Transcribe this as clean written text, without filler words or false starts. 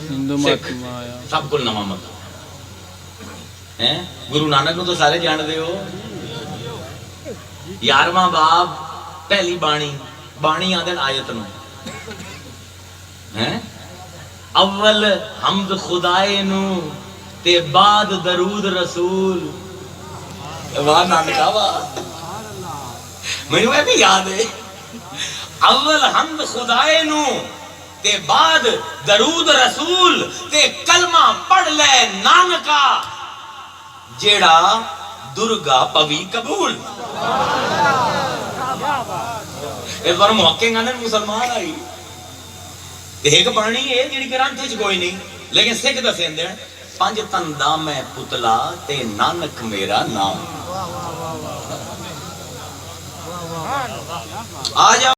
हिंदू मत सब को नवा मत है। गुरु नानक तो सारे जानते हो। 11वां बाब पहली बाणी बाणी आदे आयत नु है। अव्वल हमद खुदाए नु ते बाद दरूद रसूल। वाह नानका वाह, मैनू भी याद है। अव्वल हमद खुदाए नु ते बाद दरूद रसूल ते कलमा पढ़ ले नानका जेड़ा दुर्गा पवी कबूल। इस बार मौके गाने मुसलमान आई एक पढ़नी है जी ग्रंथ च कोई नहीं, लेकिन सिख दसेंदे पंज तन दा मैं पुतला ते नानक मेरा नाम। आ जाओ।